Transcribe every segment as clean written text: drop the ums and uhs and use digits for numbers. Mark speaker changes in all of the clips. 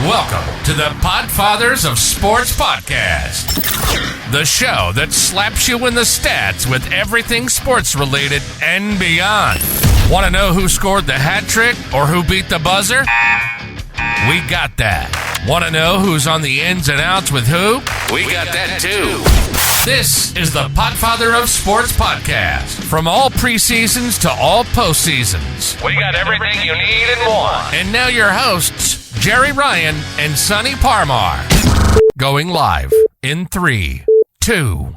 Speaker 1: Welcome to the PodFathers of Sports Podcast, the show that slaps you in the stats with everything sports related and beyond. Want to know who scored the hat trick or who beat the buzzer? We got that. Want to know who's on the ins and outs with who? We got that too. This is the PodFather of Sports Podcast. From all preseasons to all postseasons, we got everything you need and more. And now your hosts, Jerry Ryan and Sonny Parmar. Going live in 3, 2.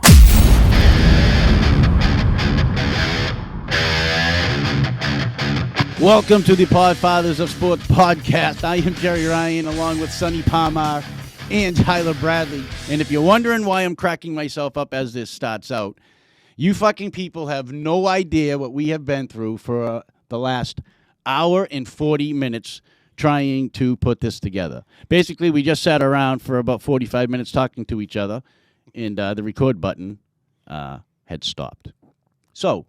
Speaker 2: Welcome to the PodFathers of Sports Podcast. I am Jerry Ryan along with Sonny Parmar and Tyler Bradley. And if you're wondering why I'm cracking myself up as this starts out, you fucking people have no idea what we have been through for the last hour and 40 minutes trying to put this together. Basically, we just sat around for about 45 minutes talking to each other, and the record button had stopped. So,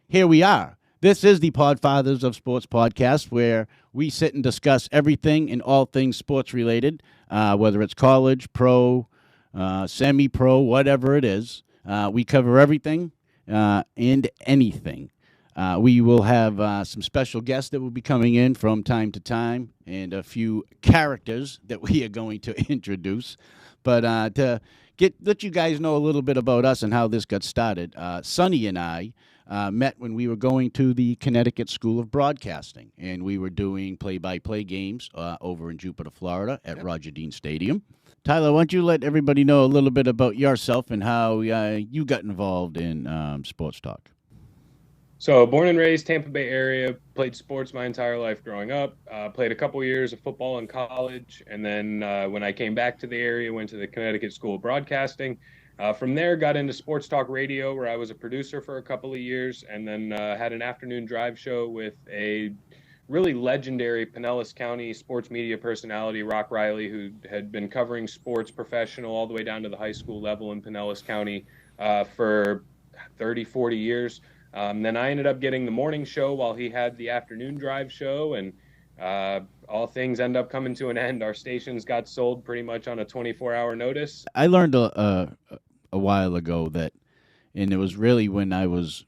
Speaker 2: here we are. This is the PodFathers of Sports Podcast, where we sit and discuss everything and all things sports-related, whether it's college, pro, semi-pro, whatever it is. We cover everything and anything. We will have some special guests that will be coming in from time to time and a few characters that we are going to introduce. But to let you guys know a little bit about us and how this got started, Sonny and I met when we were going to the Connecticut School of Broadcasting, and we were doing play-by-play games over in Jupiter, Florida at Roger Dean Stadium. Tyler, why don't you let everybody know a little bit about yourself and how you got involved in sports talk?
Speaker 3: So born and raised Tampa Bay area, played sports my entire life growing up, played a couple years of football in college, and then when I came back to the area, went to the Connecticut School of Broadcasting. From there, got into sports talk radio, where I was a producer for a couple of years, and then had an afternoon drive show with a really legendary Pinellas County sports media personality, Rock Riley, who had been covering sports professional all the way down to the high school level in Pinellas County for 30, 40 years. Then I ended up getting the morning show while he had the afternoon drive show, and all things end up coming to an end. Our stations got sold pretty much on a 24-hour notice.
Speaker 2: I learned a while ago that, and it was really when I was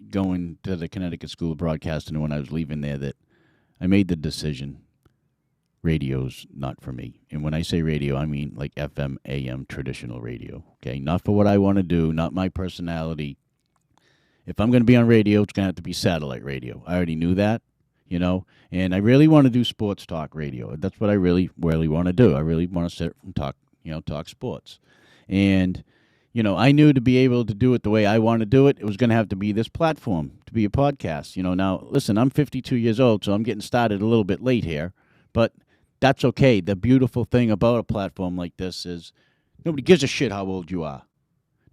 Speaker 2: going to the Connecticut School of Broadcasting and when I was leaving there, that I made the decision, radio's not for me. And when I say radio, I mean like FM, AM, traditional radio, okay? Not for what I want to do, not my personality. If I'm going to be on radio, it's going to have to be satellite radio. I already knew that, and I really want to do sports talk radio. That's what I really want to do. I really want to sit and talk sports. And, I knew to be able to do it the way I want to do it, it was going to have to be this platform, to be a podcast. Now, listen, I'm 52 years old, so I'm getting started a little bit late here, but that's okay. The beautiful thing about a platform like this is nobody gives a shit how old you are.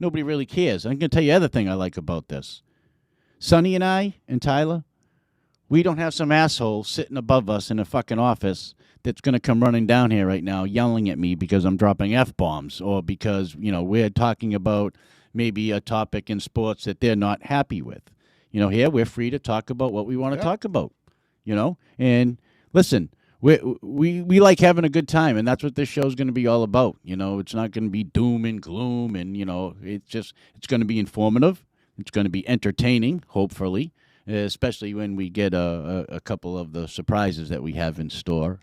Speaker 2: Nobody really cares. I'm going to tell you the other thing I like about this. Sonny and I and Tyler, we don't have some asshole sitting above us in a fucking office that's going to come running down here right now yelling at me because I'm dropping F-bombs or because, we're talking about maybe a topic in sports that they're not happy with. Here we're free to talk about what we want to talk about, And listen, we like having a good time, and that's what this show's going to be all about. It's not going to be doom and gloom, and, it's going to be informative. It's going to be entertaining, hopefully, especially when we get a couple of the surprises that we have in store.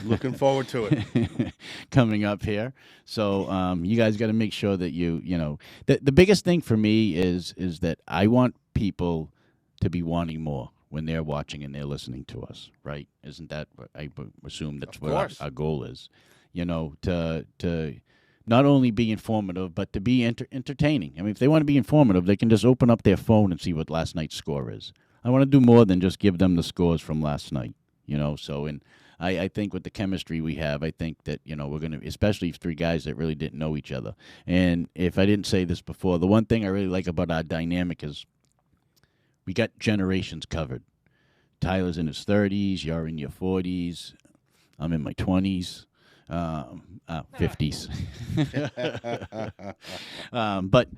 Speaker 4: Looking forward to it.
Speaker 2: Coming up here. So you guys got to make sure that the biggest thing for me is that I want people to be wanting more when they're watching and they're listening to us, right? Isn't that what I assume that's what our goal is? To not only be informative, but to be entertaining. I mean, if they want to be informative, they can just open up their phone and see what last night's score is. I want to do more than just give them the scores from last night, So, and I think with the chemistry we have, I think that, we're going to, especially three guys that really didn't know each other. And if I didn't say this before, the one thing I really like about our dynamic is we got generations covered. Tyler's in his 30s, you're in your 40s, I'm in my 20s. 50s. But,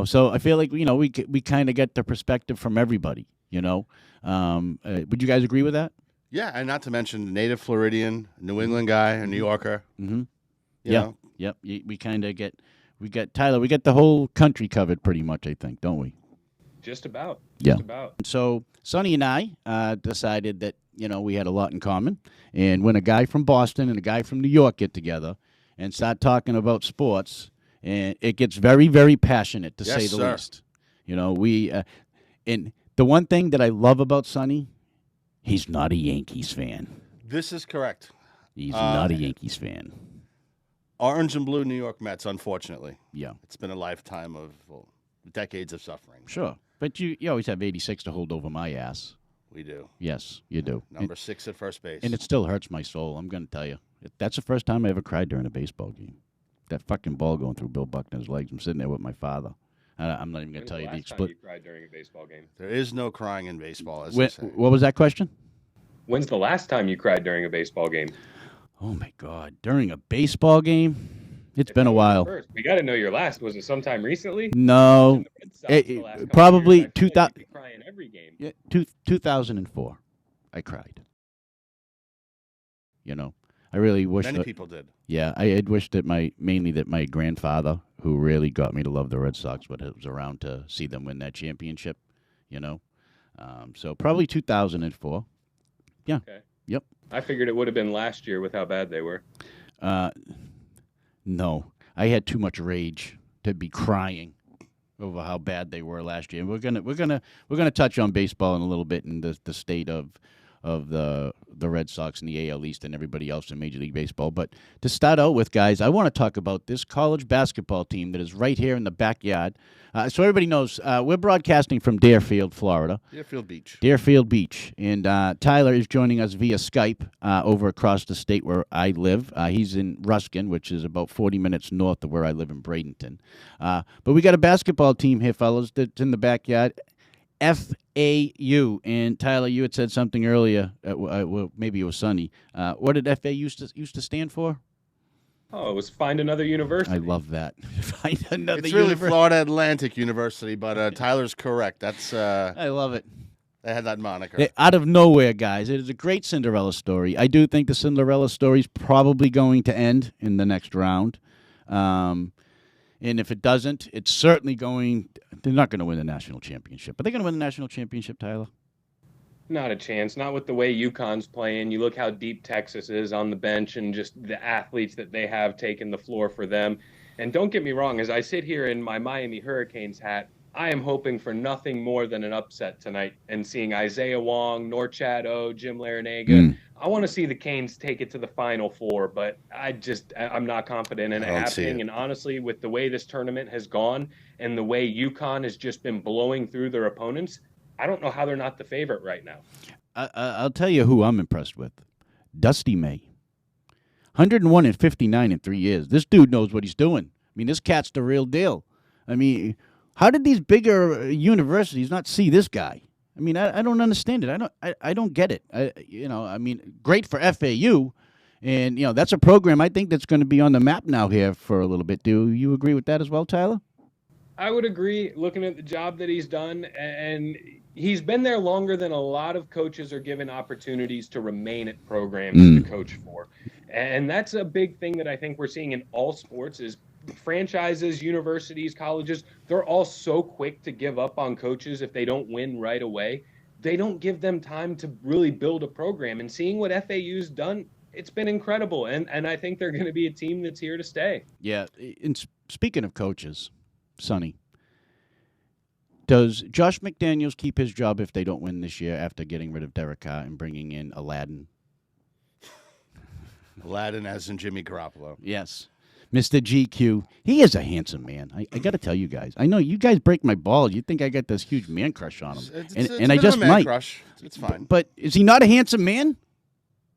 Speaker 2: so I feel like, we kind of get the perspective from everybody, Would you guys agree with that?
Speaker 4: Yeah, and not to mention native Floridian, New England guy, a New Yorker.
Speaker 2: Mm-hmm.
Speaker 4: You
Speaker 2: Yeah.
Speaker 4: know?
Speaker 2: Yep. We kind of got Tyler. We got the whole country covered pretty much, I think, don't we?
Speaker 3: Just about.
Speaker 2: Yeah.
Speaker 3: Just about.
Speaker 2: So Sonny and I decided that we had a lot in common, and when a guy from Boston and a guy from New York get together and start talking about sports, and it gets very, very passionate to
Speaker 4: Yes,
Speaker 2: say the
Speaker 4: sir.
Speaker 2: least. We and the one thing that I love about Sonny, he's not a Yankees fan.
Speaker 4: This is correct.
Speaker 2: He's not a Yankees fan.
Speaker 4: Orange and blue New York Mets, unfortunately.
Speaker 2: Yeah,
Speaker 4: It's been a lifetime of decades of suffering.
Speaker 2: sure. But you always have 86 to hold over my ass.
Speaker 4: We do.
Speaker 2: Yes, you do.
Speaker 4: Number 6 at first base.
Speaker 2: And it still hurts my soul. I'm going to tell you. That's the first time I ever cried during a baseball game. That fucking ball going through Bill Buckner's legs. I'm sitting there with my father. I'm not even going to tell you the
Speaker 3: Last time
Speaker 2: split.
Speaker 3: you cried during a baseball game?
Speaker 4: There is no crying in baseball, as they say.
Speaker 2: What was that question?
Speaker 3: When's the last time you cried during a baseball game?
Speaker 2: Oh, my God. During a baseball game? It's
Speaker 3: If
Speaker 2: been
Speaker 3: that
Speaker 2: a
Speaker 3: was
Speaker 2: while.
Speaker 3: First. We got to know your last. Was it sometime recently?
Speaker 2: No.
Speaker 3: The Red Sox the last couple
Speaker 2: Probably
Speaker 3: years, I feel like you could cry in every game.
Speaker 2: 2004. I cried. I really wish
Speaker 4: Many
Speaker 2: that,
Speaker 4: people did.
Speaker 2: yeah, I had wished that mainly that my grandfather, who really got me to love the Red Sox, but was around to see them win that championship, So probably 2004. Yeah.
Speaker 3: Okay.
Speaker 2: Yep.
Speaker 3: I figured it would have been last year with how bad they were.
Speaker 2: No, I had too much rage to be crying over how bad they were last year. We're gonna touch on baseball in a little bit and the state of the Red Sox and the AL East and everybody else in Major League Baseball. But to start out with, guys, I want to talk about this college basketball team that is right here in the backyard. So everybody knows we're broadcasting from Deerfield, Florida.
Speaker 4: Deerfield Beach.
Speaker 2: And Tyler is joining us via Skype over across the state where I live. He's in Ruskin, which is about 40 minutes north of where I live in Bradenton. But we got a basketball team here, fellas, that's in the backyard. FAU. And Tyler, you had said something earlier. Well, maybe it was Sonny. What did FAU used to stand for?
Speaker 3: Oh, it was Find Another University.
Speaker 2: I love that. Find another
Speaker 4: It's really
Speaker 2: university.
Speaker 4: Florida Atlantic University, but Tyler's correct. That's
Speaker 2: I love it.
Speaker 4: they had that moniker.
Speaker 2: Out of nowhere, guys. It is a great Cinderella story. I do think the Cinderella story is probably going to end in the next round. And if it doesn't, it's certainly going – they're not going to win the national championship. Are they going to win the national championship, Tyler?
Speaker 3: Not a chance. Not with the way UConn's playing. You look how deep Texas is on the bench and just the athletes that they have taking the floor for them. And don't get me wrong, as I sit here in my Miami Hurricanes hat, I am hoping for nothing more than an upset tonight and seeing Isaiah Wong, Norchad O, Jim Larinaga. I want to see the Canes take it to the Final Four, but I'm not confident in it happening. And honestly, with the way this tournament has gone and the way UConn has just been blowing through their opponents, I don't know how they're not the favorite right now.
Speaker 2: I'll tell you who I'm impressed with. Dusty May. 101 and 59 in 3 years. This dude knows what he's doing. I mean, this cat's the real deal. I mean, how did these bigger universities not see this guy? I mean, I don't understand it. I don't get it. I mean, great for FAU, and that's a program I think that's going to be on the map now here for a little bit. Do you agree with that as well, Tyler?
Speaker 3: I would agree, looking at the job that he's done, and he's been there longer than a lot of coaches are given opportunities to remain at programs to coach for. And that's a big thing that I think we're seeing in all sports is franchises, universities, colleges, they're all so quick to give up on coaches if they don't win right away. They don't give them time to really build a program. And seeing what FAU's done, it's been incredible. And I think they're going to be a team that's here to stay.
Speaker 2: Yeah, and speaking of coaches, Sonny, does Josh McDaniels keep his job if they don't win this year after getting rid of Derek Carr and bringing in Aladdin?
Speaker 4: Aladdin as in Jimmy Garoppolo.
Speaker 2: Yes. Mr. GQ. He is a handsome man. I got to tell you guys. I know you guys break my balls. You think I got this huge man crush on him.
Speaker 4: It's
Speaker 2: and I just
Speaker 4: a man
Speaker 2: might.
Speaker 4: crush. It's fine.
Speaker 2: But is he not a handsome man?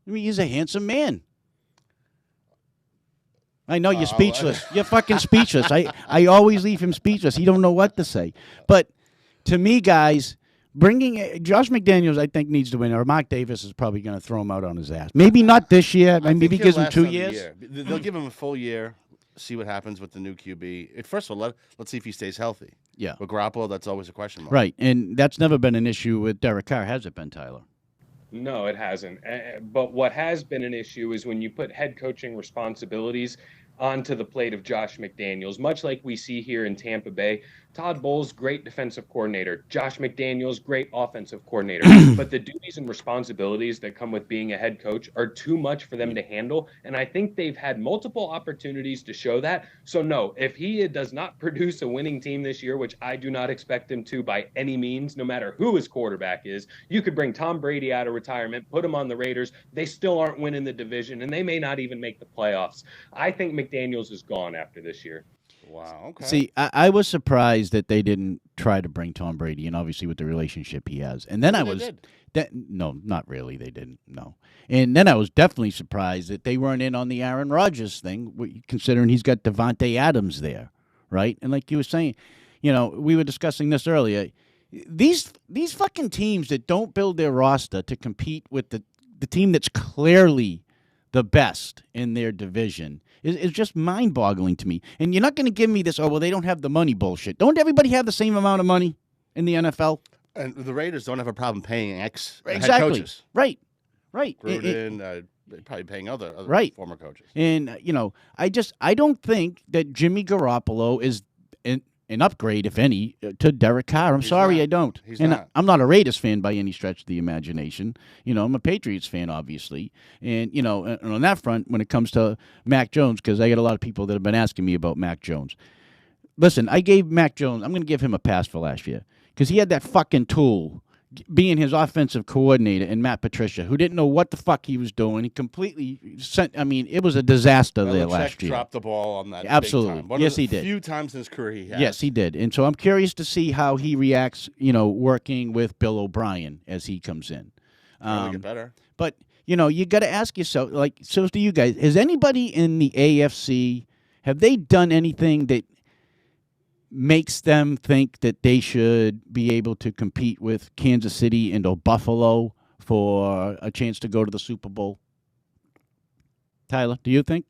Speaker 2: I mean, he's a handsome man. I know you're speechless. You're fucking speechless. I always leave him speechless. He don't know what to say. But to me, guys, bringing Josh McDaniels, I think, needs to win. Or Mark Davis is probably going to throw him out on his ass. Maybe not this year. Maybe he gives him 2 years.
Speaker 4: They'll give him a full year. See what happens with the new QB. First of all, let's see if he stays healthy.
Speaker 2: Yeah.
Speaker 4: With Garoppolo, that's always a question mark.
Speaker 2: Right, and that's never been an issue with Derek Carr, has it been, Tyler?
Speaker 3: No, it hasn't. But what has been an issue is when you put head coaching responsibilities onto the plate of Josh McDaniels, much like we see here in Tampa Bay. Todd Bowles, great defensive coordinator. Josh McDaniels, great offensive coordinator. But the duties and responsibilities that come with being a head coach are too much for them to handle. And I think they've had multiple opportunities to show that. So, no, if he does not produce a winning team this year, which I do not expect him to by any means, no matter who his quarterback is, you could bring Tom Brady out of retirement, put him on the Raiders. They still aren't winning the division, and they may not even make the playoffs. I think McDaniels is gone after this year.
Speaker 4: Wow. Okay.
Speaker 2: See, I was surprised that they didn't try to bring Tom Brady, and obviously with the relationship he has. And then
Speaker 4: Maybe
Speaker 2: I
Speaker 4: they
Speaker 2: was,
Speaker 4: did.
Speaker 2: no, not really. They didn't. No. And then I was definitely surprised that they weren't in on the Aaron Rodgers thing, considering he's got Devontae Adams there, right? And like you were saying, we were discussing this earlier. These fucking teams that don't build their roster to compete with the team that's clearly the best in their division is just mind-boggling to me. And you're not going to give me this, they don't have the money bullshit. Don't everybody have the same amount of money in the NFL?
Speaker 4: And the Raiders don't have a problem paying head
Speaker 2: Exactly.
Speaker 4: coaches.
Speaker 2: Right.
Speaker 4: Gruden, probably paying other
Speaker 2: Right.
Speaker 4: former coaches.
Speaker 2: And, I don't think that Jimmy Garoppolo is an upgrade, if any, to Derek Carr. I'm sorry,
Speaker 4: not.
Speaker 2: I don't.
Speaker 4: He's
Speaker 2: and
Speaker 4: not.
Speaker 2: I'm not a Raiders fan by any stretch of the imagination. I'm a Patriots fan, obviously. And, and on that front, when it comes to Mac Jones, because I get a lot of people that have been asking me about Mac Jones. Listen, I gave Mac Jones, I'm going to give him a pass for last year because he had that fucking tool being his offensive coordinator and Matt Patricia, who didn't know what the fuck he was doing. He completely it was a disaster there last year.
Speaker 4: Dropped the ball on that.
Speaker 2: Absolutely.
Speaker 4: Big time.
Speaker 2: Yes, he did.
Speaker 4: A few times in his career he has.
Speaker 2: Yes, he did. And so I'm curious to see how he reacts, working with Bill O'Brien as he comes in.
Speaker 4: Probably get better.
Speaker 2: But, you got to ask yourself, so do you guys, has anybody in the AFC, have they done anything that makes them think that they should be able to compete with Kansas City and Buffalo for a chance to go to the Super Bowl? Tyler, do you think?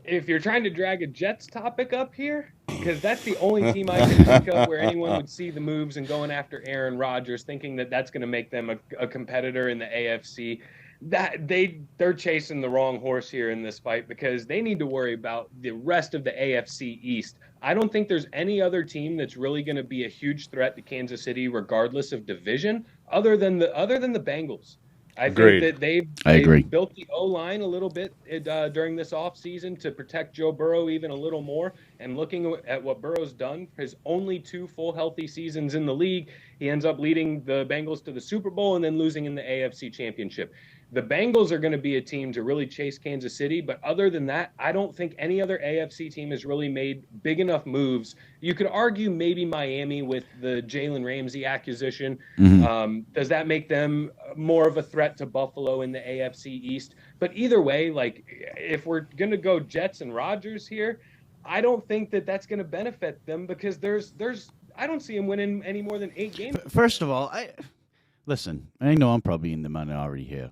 Speaker 3: If you're trying to drag a Jets topic up here, because that's the only team I can think of where anyone would see the moves and going after Aaron Rodgers, thinking that that's going to make them a competitor in the AFC. That they're chasing the wrong horse here in this fight because they need to worry about the rest of the AFC East. I don't think there's any other team that's really going to be a huge threat to Kansas City, regardless of division, other than the Bengals. I think that they've built the O-line a little bit during this offseason to protect Joe Burrow even a little more. And looking at what Burrow's done, his only 2 full healthy seasons in the league, he ends up leading the Bengals to the Super Bowl and then losing in the AFC Championship. The Bengals are going to be a team to really chase Kansas City, but other than that, I don't think any other AFC team has really made big enough moves. You could argue maybe Miami with the Jalen Ramsey acquisition.
Speaker 2: Mm-hmm.
Speaker 3: Does that make them more of a threat to Buffalo in the AFC East? But either way, if we're going to go Jets and Rodgers here, I don't think that that's going to benefit them because I don't see them winning any more than 8 games.
Speaker 2: First of all, listen, I know I'm probably in the minority here.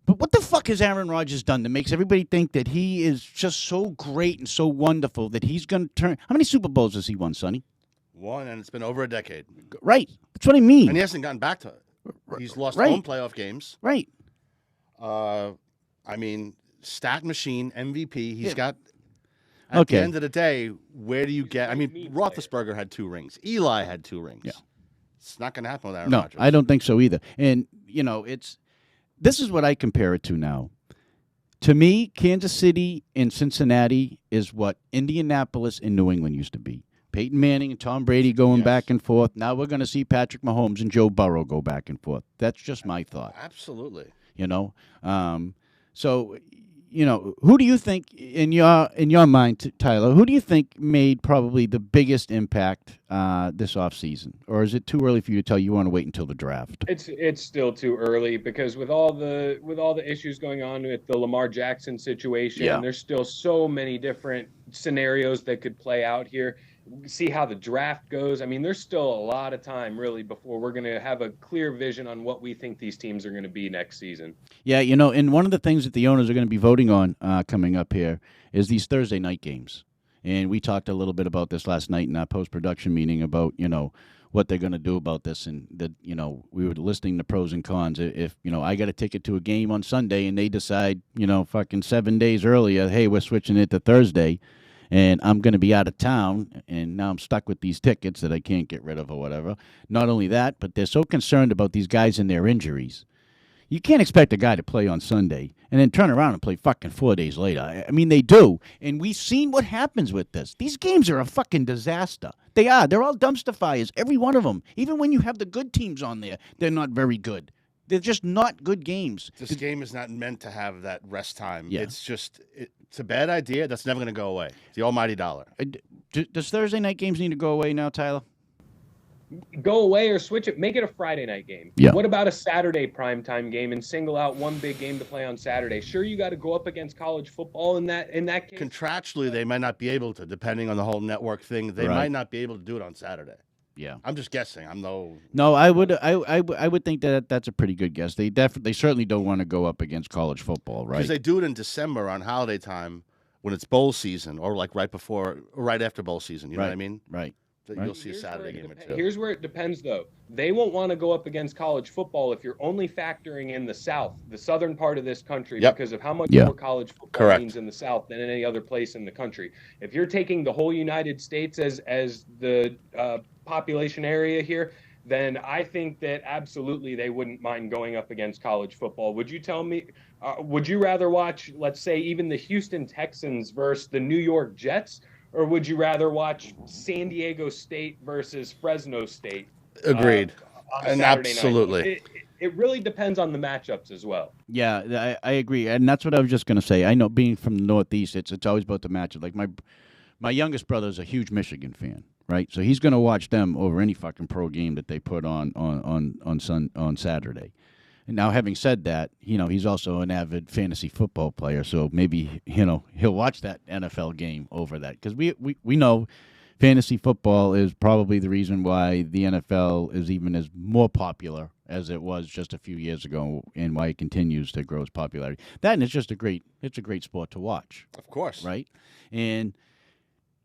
Speaker 2: But what the fuck has Aaron Rodgers done that makes everybody think that he is just so great and so wonderful that he's going to turn? How many Super Bowls has he won, Sonny?
Speaker 4: 1, and it's been over a decade.
Speaker 2: Right. That's what I mean.
Speaker 4: And he hasn't gotten back to it. He's lost home playoff games.
Speaker 2: Right.
Speaker 4: Stat machine, MVP. He's got. At the end of the day, where do you get? Roethlisberger had 2 rings. Eli had 2 rings.
Speaker 2: Yeah.
Speaker 4: It's not going to happen with Aaron Rodgers.
Speaker 2: No, I don't think so either. And, this is what I compare it to now. To me, Kansas City and Cincinnati is what Indianapolis and New England used to be. Peyton Manning and Tom Brady going back and forth. Now we're going to see Patrick Mahomes and Joe Burrow go back and forth. That's just my thought.
Speaker 4: Absolutely.
Speaker 2: So, who do you think in your mind, Tyler? Who do you think made probably the biggest impact this offseason? Or is it too early for you to tell? You want to wait until the draft?
Speaker 3: It's still too early because with all the issues going on with the Lamar Jackson situation, there's still so many different scenarios that could play out here. See how the draft goes. There's still a lot of time really before we're going to have a clear vision on what we think these teams are going to be next season. Yeah,
Speaker 2: and one of the things that the owners are going to be voting on coming up here is these Thursday night games. And we talked a little bit about this last night in our post-production meeting about, what they're going to do about this. And that, we were listing the pros and cons. If I got a ticket to a game on Sunday and they decide, fucking 7 days earlier, hey, we're switching it to Thursday, and I'm going to be out of town, and now I'm stuck with these tickets that I can't get rid of or whatever. Not only that, but they're so concerned about these guys and their injuries. You can't expect a guy to play on Sunday and then turn around and play fucking 4 days later. I mean, they do. And we've seen what happens with this. These games are a fucking disaster. They are. They're all dumpster fires, every one of them. Even when you have the good teams on there, they're not very good. They're just not good games.
Speaker 4: This game is not meant to have that rest time.
Speaker 2: Yeah.
Speaker 4: It's a bad idea. That's never going to go away. It's the almighty dollar.
Speaker 2: Does Thursday night games need to go away now, Tyler?
Speaker 3: Go away or switch it. Make it a Friday night game.
Speaker 2: Yeah.
Speaker 3: What about a Saturday primetime game and single out one big game to play on Saturday? Sure, you got to go up against college football in that case.
Speaker 4: Contractually, they might not be able to, depending on the whole network thing. They might not be able to do it on Saturday.
Speaker 2: Yeah,
Speaker 4: I'm just guessing.
Speaker 2: No, I would think that's a pretty good guess. They certainly don't want to go up against college football, right?
Speaker 4: Because they do it in December on holiday time when it's bowl season, or like right after bowl season. You know what I mean?
Speaker 2: Right.
Speaker 4: You'll see a Saturday game or two.
Speaker 3: Here's where it depends, though. They won't want to go up against college football if you're only factoring in the South, the southern part of this country, because of how much more college football means in the South than in any other place in the country. If you're taking the whole United States as the population area here, then I think that absolutely they wouldn't mind going up against college football. Would you tell me, would you rather watch, let's say, even the Houston Texans versus the New York Jets? Or would you rather watch San Diego State versus Fresno State?
Speaker 4: Agreed.
Speaker 3: And
Speaker 4: absolutely.
Speaker 3: It really depends on the matchups as well.
Speaker 2: Yeah, I agree. And that's what I was just going to say. I know being from the Northeast, it's always about the matchup. Like my youngest brother is a huge Michigan fan, right? So he's going to watch them over any fucking pro game that they put on Saturday. And now, having said that, he's also an avid fantasy football player, so maybe he'll watch that NFL game over that, because we know fantasy football is probably the reason why the NFL is even as more popular as it was just a few years ago, and why it continues to grow its popularity. That, and it's a great sport to watch.
Speaker 4: Of course,
Speaker 2: right? And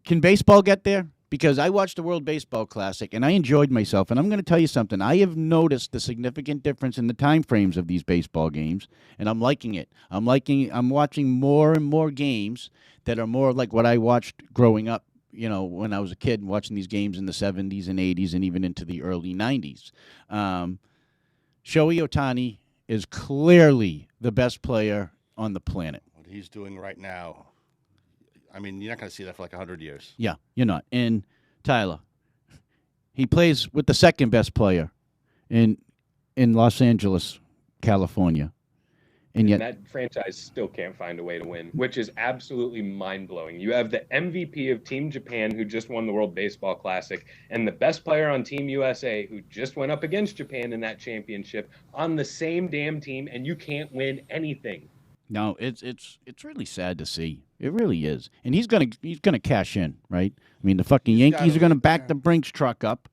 Speaker 2: can baseball get there? Because I watched the World Baseball Classic, and I enjoyed myself. And I'm going to tell you something. I have noticed the significant difference in the time frames of these baseball games, and I'm liking it. I'm watching more and more games that are more like what I watched growing up, when I was a kid, watching these games in the 70s and 80s and even into the early 90s. Shohei Ohtani is clearly the best player on the planet.
Speaker 4: What he's doing right now, I mean, you're not going to see that for like 100 years.
Speaker 2: Yeah, you're not. And Tyler, he plays with the second best player in Los Angeles, California. And yet
Speaker 3: that franchise still can't find a way to win, which is absolutely mind-blowing. You have the MVP of Team Japan, who just won the World Baseball Classic, and the best player on Team USA, who just went up against Japan in that championship, on the same damn team, and you can't win anything.
Speaker 2: No, it's really sad to see. It really is. And he's gonna cash in, right? I mean, the fucking Yankees are gonna back the Brinks truck up,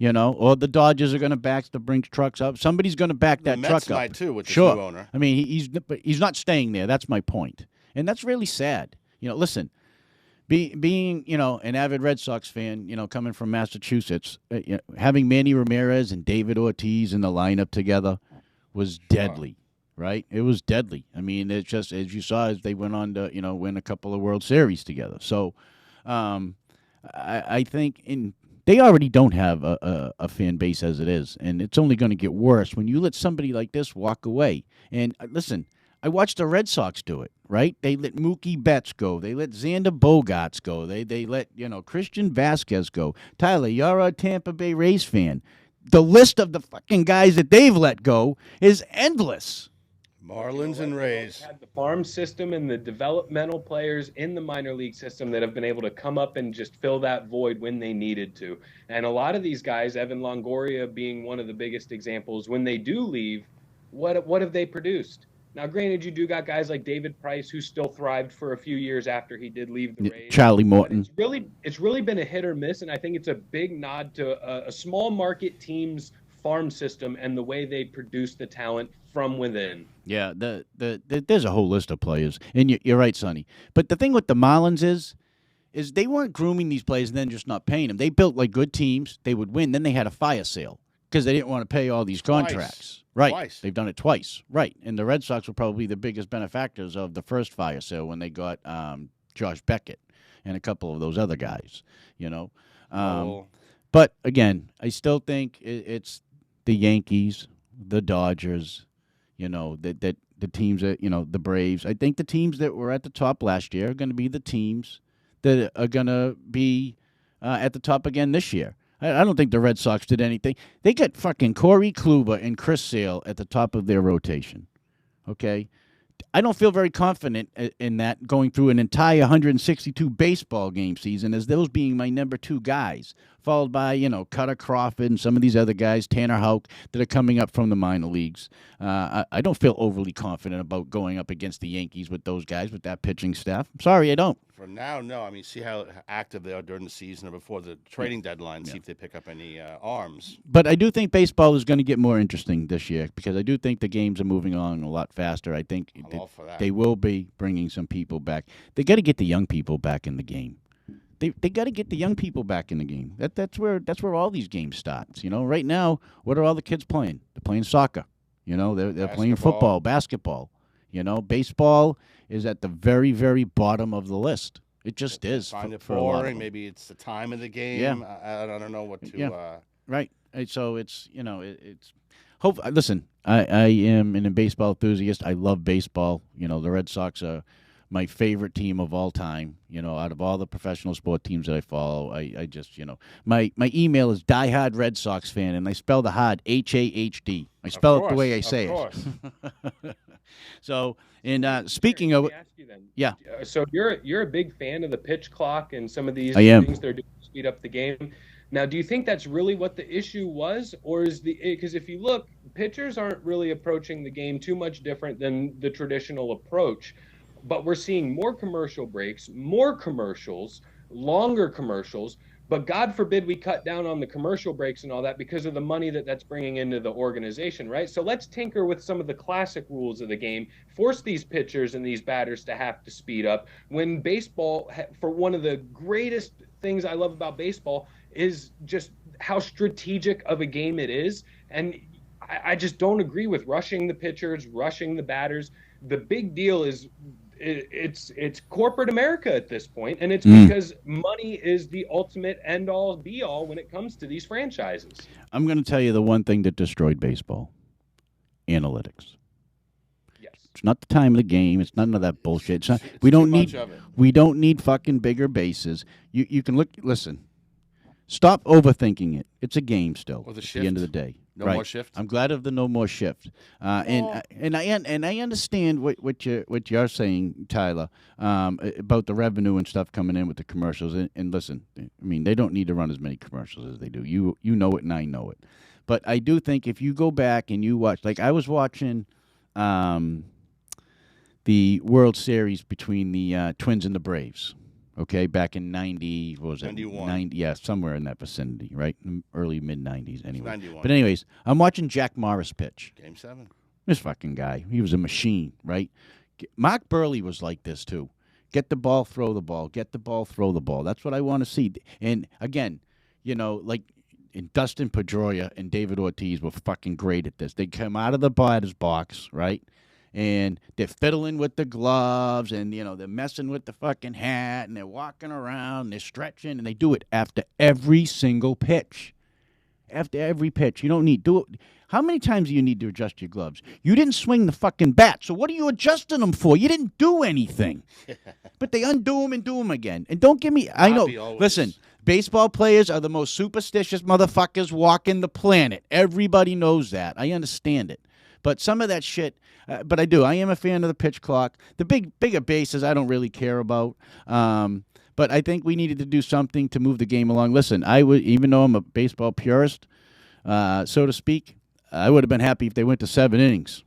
Speaker 2: or the Dodgers are gonna back the Brinks trucks up. Somebody's gonna back that
Speaker 4: Mets
Speaker 2: truck
Speaker 4: might
Speaker 2: up.
Speaker 4: too, with the
Speaker 2: sure.
Speaker 4: new owner.
Speaker 2: I mean, he's not staying there. That's my point. And that's really sad. Listen, being an avid Red Sox fan, coming from Massachusetts, having Manny Ramirez and David Ortiz in the lineup together was deadly. Right? It was deadly. I mean, it's just, as you saw, as they went on to, win a couple of World Series together. So I think they already don't have a fan base as it is, and it's only going to get worse when you let somebody like this walk away. And listen, I watched the Red Sox do it, right? They let Mookie Betts go. They let Xander Bogaerts go. They let, Christian Vasquez go. Tyler, you're a Tampa Bay Rays fan. The list of the fucking guys that they've let go is endless.
Speaker 4: Marlins and Rays.
Speaker 3: Had the farm system and the developmental players in the minor league system that have been able to come up and just fill that void when they needed to. And a lot of these guys, Evan Longoria being one of the biggest examples, when they do leave, what have they produced? Now, granted, you do got guys like David Price, who still thrived for a few years after he did leave the Rays.
Speaker 2: Charlie Morton.
Speaker 3: It's really been a hit or miss, and I think it's a big nod to a small market team's farm system and the way they produce the talent from within.
Speaker 2: Yeah, there's a whole list of players, and you're right, Sonny. But the thing with the Marlins is is they weren't grooming these players and then just not paying them. They built like good teams. They would win. Then they had a fire sale because they didn't want to pay all these contracts. Right.
Speaker 4: Twice.
Speaker 2: They've done it twice. Right. And the Red Sox were probably the biggest benefactors of the first fire sale when they got Josh Beckett and a couple of those other guys, you know. But, again, I still think it's the Yankees, the Dodgers, you know, that the teams that, you know, the Braves. I think the teams that were at the top last year are going to be the teams that are going to be at the top again this year. I don't think the Red Sox did anything. They got fucking Corey Kluber and Chris Sale at the top of their rotation, okay? I don't feel very confident in that going through an entire 162 baseball game season as those being my number 2 guys, followed by, you know, Cutter Crawford and some of these other guys, Tanner Houck, that are coming up from the minor leagues. I don't feel overly confident about going up against the Yankees with those guys, with that pitching staff. I'm sorry, I don't.
Speaker 4: For now, no. I mean, see how active they are during the season or before the trading deadline, see if they pick up any arms.
Speaker 2: But I do think baseball is going to get more interesting this year because I do think the games are moving on a lot faster. I think they will be bringing some people back. They got to get the young people back in the game. They got to get the young people back in the game. That's where all these games start. You know, right now, what are all the kids playing? They're playing soccer. You know, they're playing football, basketball. You know, baseball is at the very, very bottom of the list. It just is.
Speaker 4: Find it
Speaker 2: for a lot of
Speaker 4: boring.
Speaker 2: them.
Speaker 4: Maybe it's the time of the game.
Speaker 2: Yeah.
Speaker 4: I don't know what to.
Speaker 2: Yeah. Right. So it's, you know, it's. Hope. Listen, I am an baseball enthusiast. I love baseball. You know, the Red Sox are my favorite team of all time. You know, out of all the professional sport teams that I follow, I just, you know, my email is diehard Red Sox fan, and I spell the hard HAHD. I spell it the way I say it. So, and speaking of,
Speaker 3: ask you then,
Speaker 2: yeah.
Speaker 3: So you're a big fan of the pitch clock and some of these
Speaker 2: things
Speaker 3: they're doing to speed up the game. Now, do you think that's really what the issue was, or is because if you look, pitchers aren't really approaching the game too much different than the traditional approach, but we're seeing more commercial breaks, more commercials, longer commercials. But God forbid we cut down on the commercial breaks and all that because of the money that's bringing into the organization, right? So let's tinker with some of the classic rules of the game, force these pitchers and these batters to have to speed up. When baseball, for one of the greatest things I love about baseball is just how strategic of a game it is. And I just don't agree with rushing the pitchers, rushing the batters. The big deal is it's corporate America at this point, and it's because money is the ultimate end-all, be-all when it comes to these franchises.
Speaker 2: I'm going to tell you the one thing that destroyed baseball: analytics.
Speaker 3: Yes,
Speaker 2: it's not the time of the game. It's none of that bullshit. It's not. We don't need fucking bigger bases. You can look. Listen. Stop overthinking it. It's a game still.
Speaker 4: Or the
Speaker 2: at
Speaker 4: shift.
Speaker 2: the end of the day.
Speaker 4: No more shift.
Speaker 2: I'm glad of the no more shift. And I understand what you're saying, Tyler, about the revenue and stuff coming in with the commercials. And listen, I mean, they don't need to run as many commercials as they do. You know it, and I know it. But I do think if you go back and you watch, like I was watching the World Series between the Twins and the Braves. Okay, back in 90, what was it?
Speaker 4: 91.
Speaker 2: 90, yeah, somewhere in that vicinity, right? Early, mid-90s, anyway.
Speaker 4: 91.
Speaker 2: But anyways, I'm watching Jack Morris pitch.
Speaker 4: Game 7.
Speaker 2: This fucking guy, he was a machine, right? Mark Burley was like this, too. Get the ball, throw the ball. Get the ball, throw the ball. That's what I want to see. And, again, you know, like Dustin Pedroia and David Ortiz were fucking great at this. They come out of the batter's box, right? And they're fiddling with the gloves, and, you know, they're messing with the fucking hat, and they're walking around, and they're stretching, and they do it after every single pitch. After every pitch. You don't need do it. How many times do you need to adjust your gloves? You didn't swing the fucking bat, so what are you adjusting them for? You didn't do anything. But they undo them and do them again. And don't give me, I know, listen, baseball players are the most superstitious motherfuckers walking the planet. Everybody knows that. I understand it. But some of that shit, but I do. I am a fan of the pitch clock. The bigger bases I don't really care about. But I think we needed to do something to move the game along. Listen, I would, even though I'm a baseball purist, so to speak, I would have been happy if they went to 7 innings.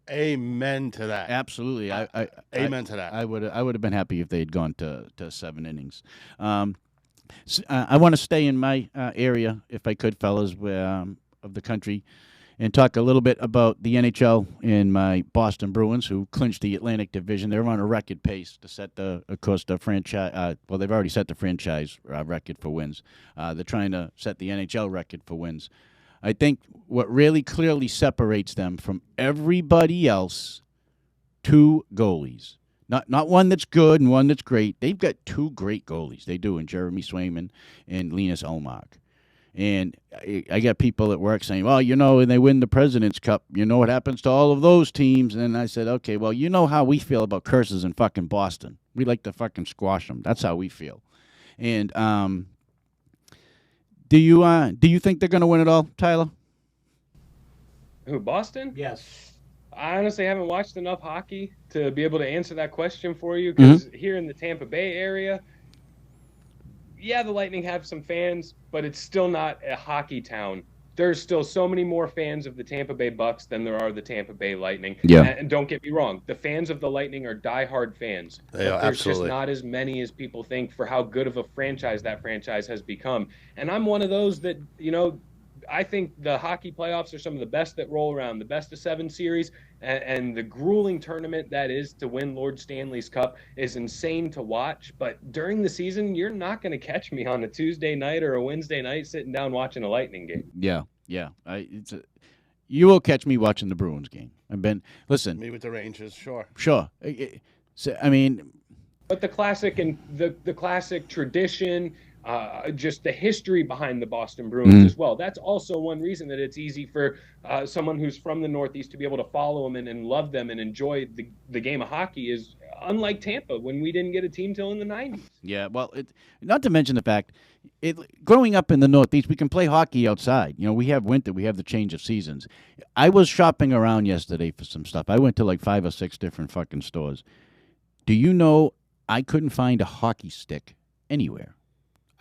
Speaker 4: Amen to that.
Speaker 2: Absolutely.
Speaker 4: Amen to that.
Speaker 2: I would have been happy if they had gone to 7 innings. I want to stay in my area, if I could, fellas, of the country. and talk a little bit about the NHL and my Boston Bruins, who clinched the Atlantic Division. They're on a record pace to set the franchise. Well, they've already set the franchise record for wins. They're trying to set the NHL record for wins. I think what really clearly separates them from everybody else, two goalies. Not one that's good and one that's great. They've got two great goalies. They do, in Jeremy Swayman and Linus Ullmark. And I got people at work saying, well, when they win the President's Cup, you know what happens to all of those teams? And I said, okay, well, you know how we feel about curses in fucking Boston. We like to fucking squash them. That's how we feel. And do you think they're going to win it all, Tyler?
Speaker 3: Who, Boston?
Speaker 2: Yes.
Speaker 3: I honestly haven't watched enough hockey to be able to answer that question for you, because here in the Tampa Bay area, yeah, the Lightning have some fans, but it's still not a hockey town. There's still so many more fans of the Tampa Bay Bucks than there are the Tampa Bay Lightning.
Speaker 2: Yeah.
Speaker 3: And don't get me wrong, the fans of the Lightning are diehard fans.
Speaker 4: They are,
Speaker 3: there's
Speaker 4: absolutely.
Speaker 3: just not as many as people think for how good of a franchise that franchise has become. And I'm one of those that, I think the hockey playoffs are some of the best that roll around, the best of 7 series, and the grueling tournament that is to win Lord Stanley's Cup is insane to watch. But during the season, you're not going to catch me on a Tuesday night or a Wednesday night sitting down watching a Lightning game.
Speaker 2: Yeah. You will catch me watching the Bruins game. Listen.
Speaker 4: Me with the Rangers, sure.
Speaker 2: Sure.
Speaker 3: But the classic and the classic tradition, just the history behind the Boston Bruins as well. That's also one reason that it's easy for someone who's from the Northeast to be able to follow them and love them and enjoy the game of hockey. Is unlike Tampa, when we didn't get a team till in the 90s.
Speaker 2: Yeah, well, not to mention the fact, growing up in the Northeast, we can play hockey outside. We have winter, we have the change of seasons. I was shopping around yesterday for some stuff. I went to like 5 or 6 different fucking stores. Do you know I couldn't find a hockey stick anywhere?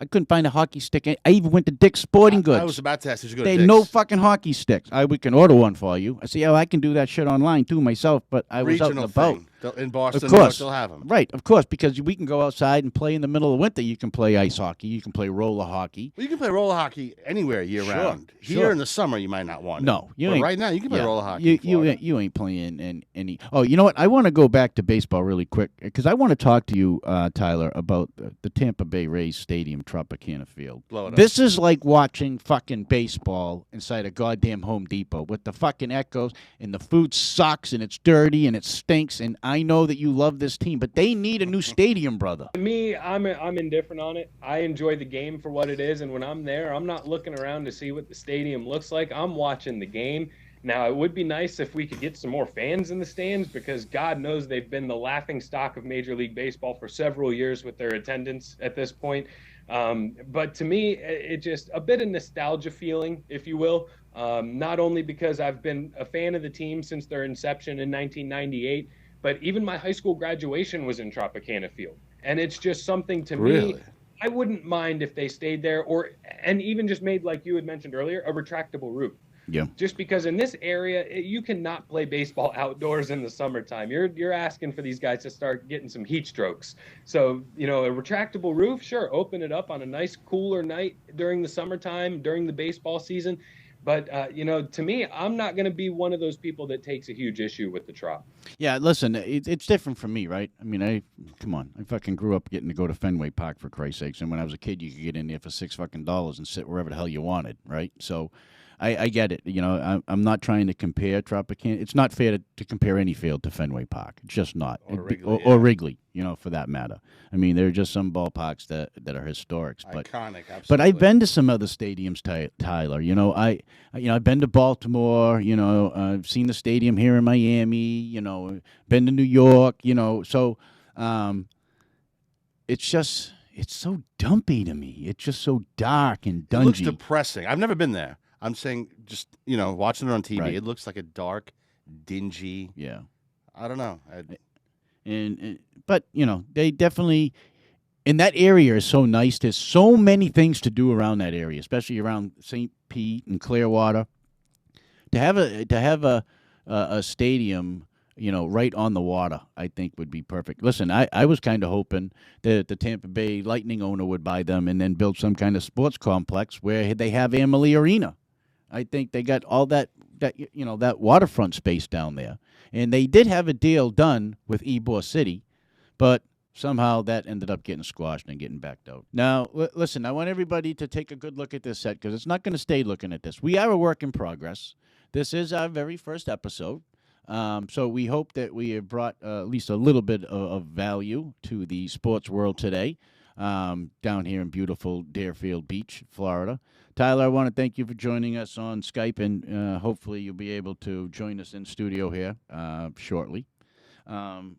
Speaker 2: I couldn't find a hockey stick. I even went to Dick's Sporting Goods.
Speaker 4: I was about to ask, did you go to
Speaker 2: They
Speaker 4: Dick's?
Speaker 2: had no fucking hockey sticks. We can order one for you. I say, I can do that shit online too myself, but I was out and about.
Speaker 4: Thing. In Boston,
Speaker 2: Of course.
Speaker 4: they'll have them.
Speaker 2: Right, of course, because we can go outside and play in the middle of winter. You can play ice hockey. You can play roller hockey.
Speaker 4: Well, you can play roller hockey anywhere year round. Here in the summer, you might not want it.
Speaker 2: No, you
Speaker 4: but
Speaker 2: ain't.
Speaker 4: Right now, you can play roller hockey.
Speaker 2: You ain't playing in any. Oh, you know what? I want to go back to baseball really quick because I want to talk to you, Tyler, about the Tampa Bay Rays Stadium, Tropicana Field.
Speaker 4: Blow it up.
Speaker 2: This is like watching fucking baseball inside a goddamn Home Depot with the fucking echoes, and the food sucks and it's dirty and it stinks. And I know that you love this team, but they need a new stadium, brother.
Speaker 3: Me, I'm indifferent on it. I enjoy the game for what it is, and when I'm there, I'm not looking around to see what the stadium looks like. I'm watching the game. Now, it would be nice if we could get some more fans in the stands, because God knows they've been the laughing stock of Major League Baseball for several years with their attendance at this point. But to me, it just a bit of nostalgia feeling, if you will. Not only because I've been a fan of the team since their inception in 1998, but even my high school graduation was in Tropicana Field. And it's just something to me, I wouldn't mind if they stayed there, and even just made, like you had mentioned earlier, a retractable roof.
Speaker 2: Yeah.
Speaker 3: Just because in this area, you cannot play baseball outdoors in the summertime. You're asking for these guys to start getting some heat strokes. So, a retractable roof, sure, open it up on a nice cooler night during the summertime, during the baseball season. But, to me, I'm not going to be one of those people that takes a huge issue with the Trop.
Speaker 2: Yeah, listen, it's different for me, right? I mean, I fucking grew up getting to go to Fenway Park, for Christ's sakes. And when I was a kid, you could get in there for $6 fucking and sit wherever the hell you wanted, right? So I get it. I'm not trying to compare Tropicana. It's not fair to compare any field to Fenway Park. It's just not. Or Wrigley, for that matter. I mean, there are just some ballparks that are historic.
Speaker 4: Iconic, absolutely.
Speaker 2: But I've been to some other stadiums, Tyler. I've been to Baltimore. I've seen the stadium here in Miami. Been to New York. So it's so dumpy to me. It's just so dark and dungy.
Speaker 4: It looks depressing. I've never been there. I'm saying just, watching it on TV,
Speaker 2: Right.
Speaker 4: It looks like a dark, dingy.
Speaker 2: Yeah.
Speaker 4: I don't know.
Speaker 2: But they definitely, and that area is so nice. There's so many things to do around that area, especially around St. Pete and Clearwater. To have a stadium, right on the water, I think would be perfect. Listen, I was kind of hoping that the Tampa Bay Lightning owner would buy them and then build some kind of sports complex where they have Amalie Arena. I think they got all that that waterfront space down there. And they did have a deal done with Ybor City, but somehow that ended up getting squashed and getting backed out. Now, listen, I want everybody to take a good look at this set because it's not going to stay looking at this. We are a work in progress. This is our very first episode. So we hope that we have brought at least a little bit of value to the sports world today down here in beautiful Deerfield Beach, Florida. Tyler, I want to thank you for joining us on Skype, and hopefully you'll be able to join us in studio here shortly.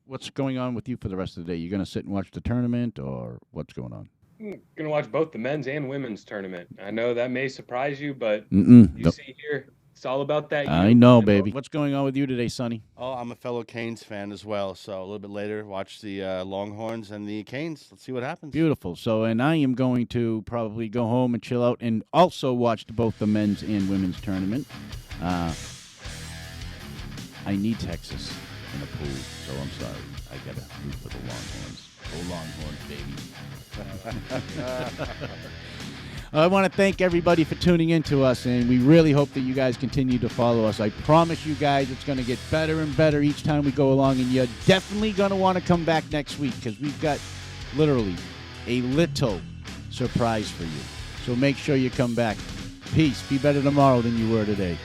Speaker 2: What's going on with you for the rest of the day? You going to sit and watch the tournament, or what's going on?
Speaker 3: I'm going to watch both the men's and women's tournament. I know that may surprise you, but see here, it's all about that.
Speaker 2: I know, baby. What's going on with you today, Sonny?
Speaker 4: Oh, I'm a fellow Canes fan as well. So a little bit later, watch the Longhorns and the Canes. Let's see what happens.
Speaker 2: Beautiful. So, and I am going to probably go home and chill out and also watch both the men's and women's tournament. I need Texas in a pool, so I'm sorry. I got to root for the Longhorns. Go Longhorns, baby. I want to thank everybody for tuning in to us, and we really hope that you guys continue to follow us. I promise you guys it's going to get better and better each time we go along, and you're definitely going to want to come back next week because we've got literally a little surprise for you. So make sure you come back. Peace. Be better tomorrow than you were today.